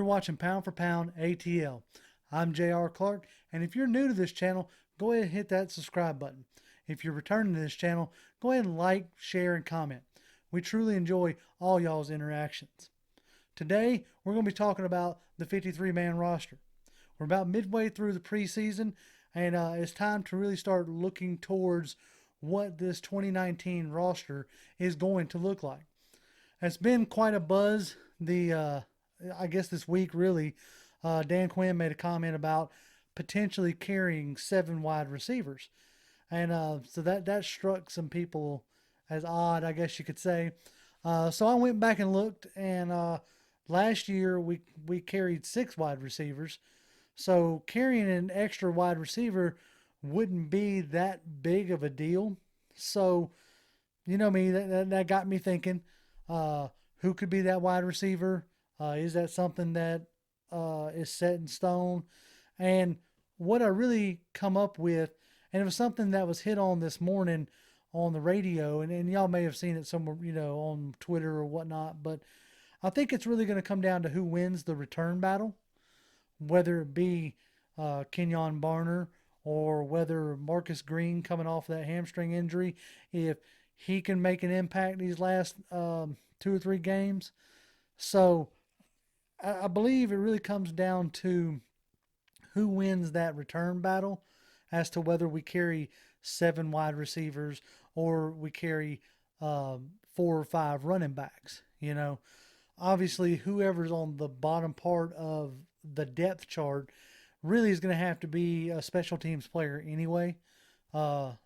watching Pound for Pound ATL. I'm JR Clark, and if you're new to this channel, go ahead and hit that subscribe button. If you're returning to this channel, go ahead and like, share, and comment. We truly enjoy all y'all's interactions. Today, we're going to be talking about the 53-man roster. We're about midway through the preseason, and it's time to really start looking towards what this 2019 roster is going to look like. It's been quite a buzz. I guess this week, really, Dan Quinn made a comment about potentially carrying 7 wide receivers. And so that struck some people as odd, I guess you could say. So I went back and looked, and last year we carried 6 wide receivers. So carrying an extra wide receiver wouldn't be that big of a deal. So, you know me, that got me thinking, who could be that wide receiver? Is that something that is set in stone? And what I really come up with, and it was something that was hit on this morning on the radio, and y'all may have seen it somewhere, on Twitter or whatnot, but I think it's really going to come down to who wins the return battle, whether it be Kenyon Barner or whether Marcus Green coming off that hamstring injury, if he can make an impact these last 2 or 3 games. So I believe it really comes down to who wins that return battle as to whether we carry 7 wide receivers or we carry 4 or 5 running backs. Obviously, whoever's on the bottom part of the depth chart really is going to have to be a special teams player anyway.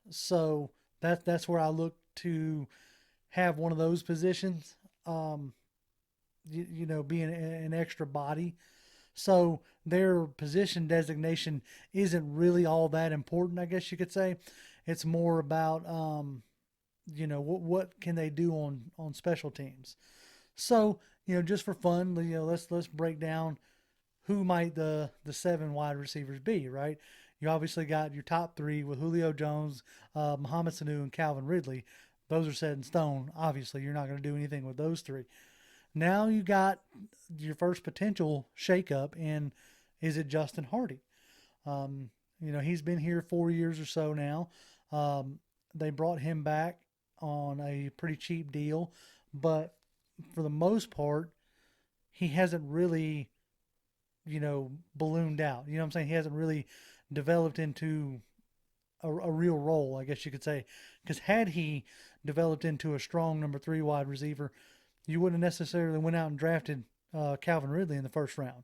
So that's where I look to have one of those positions, being an extra body. So their position designation isn't really all that important, I guess you could say. It's more about, what can they do on special teams. So, just for fun, let's break down who might the 7 wide receivers be, right? You obviously got your top 3 with Julio Jones, Mohamed Sanu, and Calvin Ridley. Those are set in stone. Obviously, you're not going to do anything with those 3. Now you got your first potential shakeup, and is it Justin Hardy? He's been here 4 years or so now. They brought him back on a pretty cheap deal, but for the most part, he hasn't really, ballooned out. You know what I'm saying? He hasn't really developed into a real role, I guess you could say. Because had he developed into a strong number 3 wide receiver, you wouldn't necessarily went out and drafted Calvin Ridley in the first round,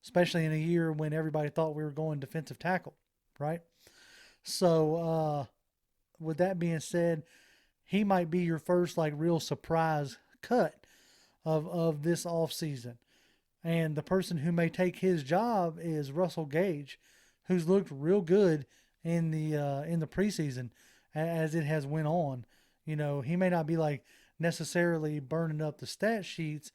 especially in a year when everybody thought we were going defensive tackle, right? So with that being said, he might be your first real surprise cut of this offseason. And the person who may take his job is Russell Gage, who's looked real good in the preseason as it has went on. He may not be necessarily burning up the stat sheets,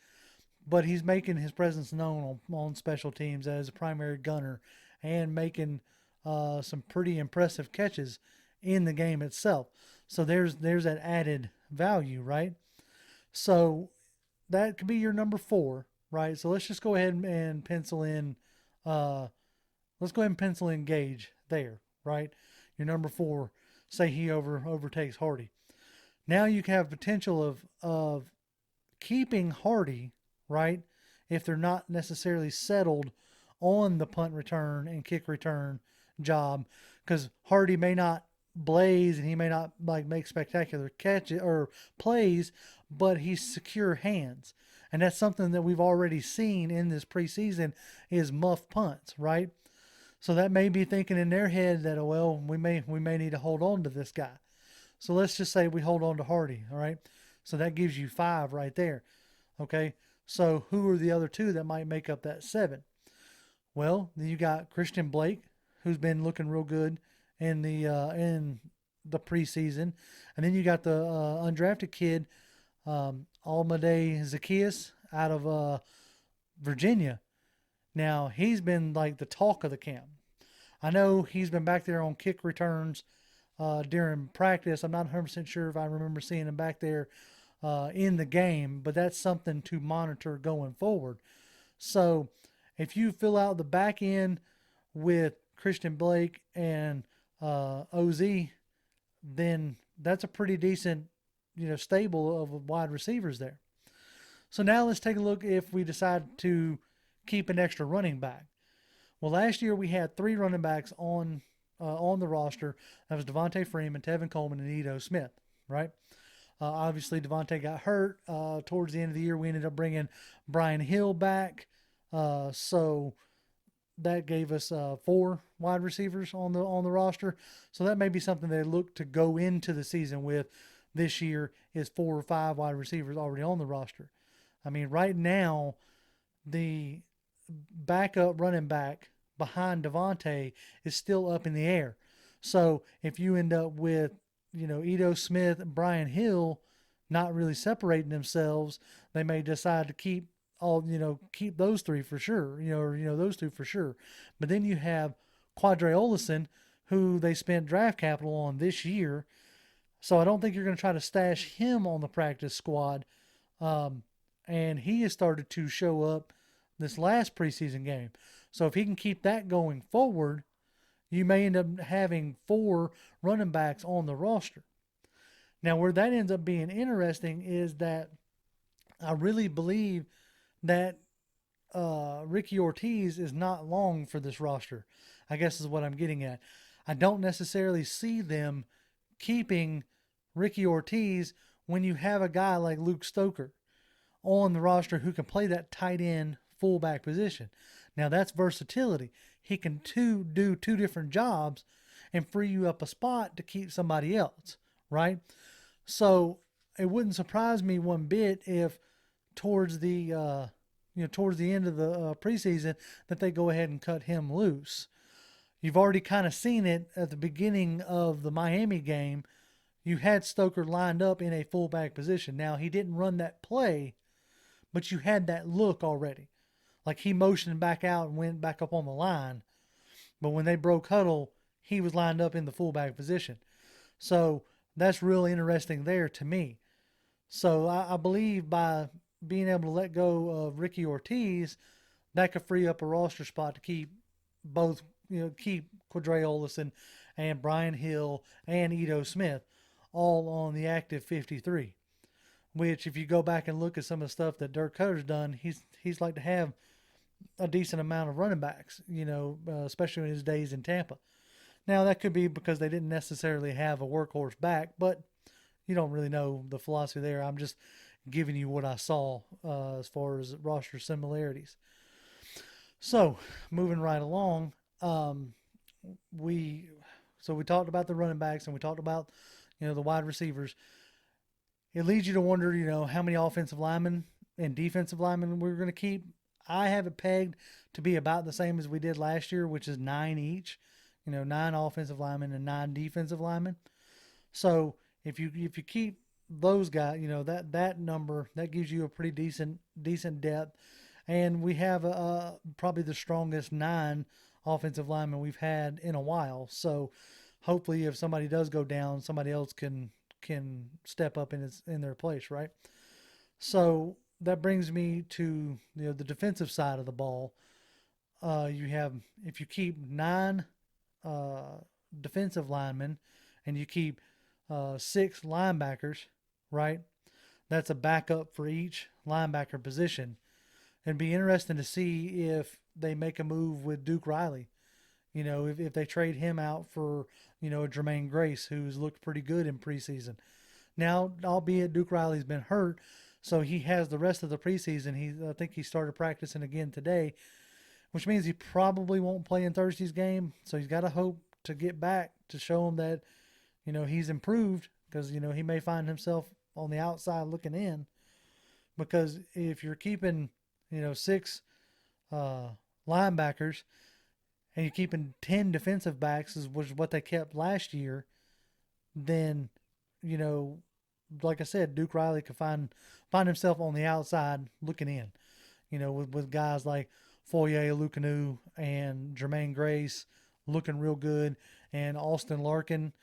but he's making his presence known on special teams as a primary gunner and making some pretty impressive catches in the game itself. So there's that added value, right? So that could be your number 4, right? So let's just go ahead and pencil in. Let's go ahead and pencil in Gage there, right? Your number 4. Say he overtakes Hardy. Now you can have potential of keeping Hardy, right? If they're not necessarily settled on the punt return and kick return job, because Hardy may not blaze and he may not make spectacular catches or plays, but he's secure hands. And that's something that we've already seen in this preseason is muff punts, right? So that may be thinking in their head that, we may need to hold on to this guy. So let's just say we hold on to Hardy, all right? So that gives you 5 right there, okay? So who are the other 2 that might make up that 7? Well, then you got Christian Blake, who's been looking real good in the preseason. And then you got the undrafted kid, Almade Zacchaeus out of Virginia. Now, he's been the talk of the camp. I know he's been back there on kick returns during practice. I'm not 100% sure if I remember seeing him back there in the game, but that's something to monitor going forward. So If you fill out the back end with Christian Blake and OZ, then that's a pretty decent, stable of wide receivers there. So now let's take a look if we decide to keep an extra running back. Well, last year we had 3 running backs on the roster. That was Devontae Freeman, Tevin Coleman, and Ito Smith, right? Obviously, Devontae got hurt. Towards the end of the year, we ended up bringing Brian Hill back. So that gave us 4 wide receivers on the roster. So that may be something they look to go into the season with this year, is 4 or 5 wide receivers already on the roster. I mean, right now, the backup running back behind Devontae is still up in the air. So if you end up with, Ito Smith and Brian Hill not really separating themselves, they may decide to keep those 3 for sure, or those 2 for sure. But then you have Quadre Olison, who they spent draft capital on this year. So I don't think you're going to try to stash him on the practice squad. And he has started to show up this last preseason game. So if he can keep that going forward, you may end up having 4 running backs on the roster. Now, where that ends up being interesting is that I really believe that Ricky Ortiz is not long for this roster, I guess is what I'm getting at. I don't necessarily see them keeping Ricky Ortiz when you have a guy like Luke Stoker on the roster who can play that tight end fullback position. Now that's versatility. He can do 2 different jobs and free you up a spot to keep somebody else, right? So it wouldn't surprise me one bit if towards the end of the preseason that they go ahead and cut him loose. You've already kind of seen it at the beginning of the Miami game. You had Stoker lined up in a fullback position. Now he didn't run that play, but you had that look already. Like he motioned back out and went back up on the line. But when they broke huddle, he was lined up in the fullback position. So that's really interesting there to me. So I believe by being able to let go of Ricky Ortiz, that could free up a roster spot to keep keep Quadre Olison and Brian Hill and Ito Smith all on the active 53. Which, if you go back and look at some of the stuff that Dirk Cutter's done, he's like to have a decent amount of running backs, especially in his days in Tampa. Now, that could be because they didn't necessarily have a workhorse back, but you don't really know the philosophy there. I'm just giving you what I saw as far as roster similarities. So, moving right along, we talked about the running backs and we talked about, the wide receivers. It leads you to wonder, how many offensive linemen and defensive linemen we're going to keep. I have it pegged to be about the same as we did last year, which is 9 each. 9 offensive linemen and 9 defensive linemen. So if you keep those guys, that number, that gives you a pretty decent depth. And we have probably the strongest 9 offensive linemen we've had in a while. So hopefully, if somebody does go down, somebody else can step up in their place, right? So that brings me to the defensive side of the ball. If you keep 9 defensive linemen and you keep 6 linebackers, right? That's a backup for each linebacker position. It'd be interesting to see if they make a move with Duke Riley. If they trade him out for, a Jermaine Grace, who's looked pretty good in preseason. Now, albeit Duke Riley's been hurt, so he has the rest of the preseason. I think he started practicing again today, which means he probably won't play in Thursday's game. So he's got to hope to get back to show him that, he's improved, because, he may find himself on the outside looking in. Because if you're keeping, 6 linebackers and you're keeping 10 defensive backs, which is what they kept last year, then, like I said, Duke Riley could find himself on the outside looking in, with guys like Foye Lucanu and Jermaine Grace looking real good, and Austin Larkin,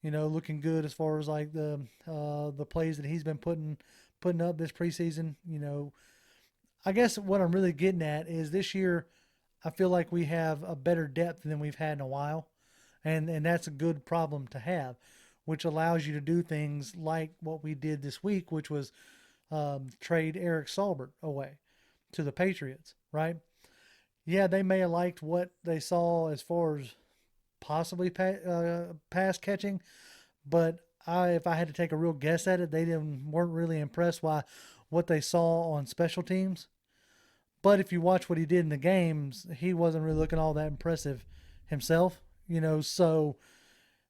looking good as far as like the plays that he's been putting up this preseason. I guess what I'm really getting at is this year I feel like we have a better depth than we've had in a while, and that's a good problem to have, which allows you to do things like what we did this week, which was trade Eric Saubert away to the Patriots, right? Yeah, they may have liked what they saw as far as possibly pass catching, but if I had to take a real guess at it, they weren't really impressed by what they saw on special teams. But if you watch what he did in the games, he wasn't really looking all that impressive himself, so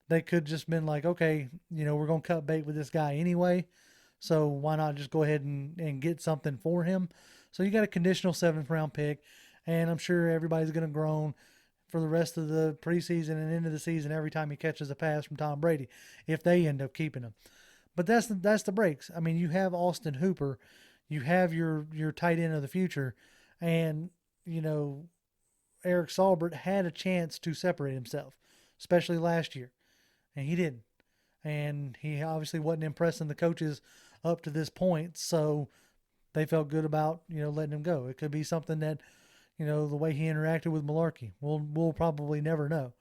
they could just been like, okay, we're going to cut bait with this guy anyway. So why not just go ahead and get something for him? So you got a conditional 7th round pick, and I'm sure everybody's going to groan for the rest of the preseason and into the season every time he catches a pass from Tom Brady, if they end up keeping him. But that's the breaks. I mean, you have Austin Hooper, you have your tight end of the future, and you know Eric Saubert had a chance to separate himself, especially last year, and he didn't. And he obviously wasn't impressing the coaches up to this point, so they felt good about letting him go. It could be something that the way he interacted with Malarkey. We'll probably never know,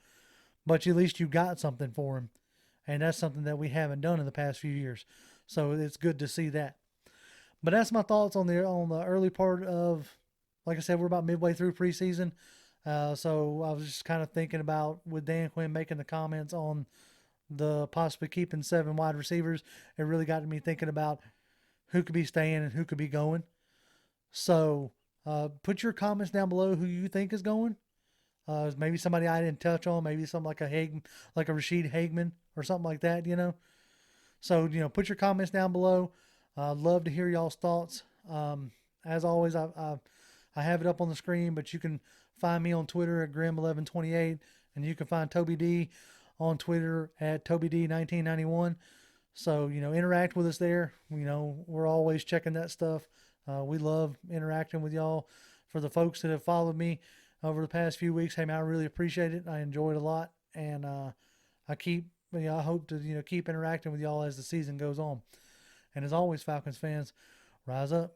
but at least you got something for him, and that's something that we haven't done in the past few years. So it's good to see that. But that's my thoughts on the early part of, like I said, we're about midway through preseason. So I was just kind of thinking about with Dan Quinn making the comments on the possibly keeping 7 wide receivers. It really got me thinking about who could be staying and who could be going. So put your comments down below who you think is going. Maybe somebody I didn't touch on, maybe something like like a Rashid Hageman or something like that. So put your comments down below. Love to hear y'all's thoughts. As always, I have it up on the screen, but you can find me on Twitter at Grim1128, and you can find Toby D on Twitter at TobyD1991. So interact with us there. We're always checking that stuff. We love interacting with y'all. For the folks that have followed me over the past few weeks, hey man, I really appreciate it. I enjoy it a lot, and I hope to keep interacting with y'all as the season goes on. And as always, Falcons fans, rise up.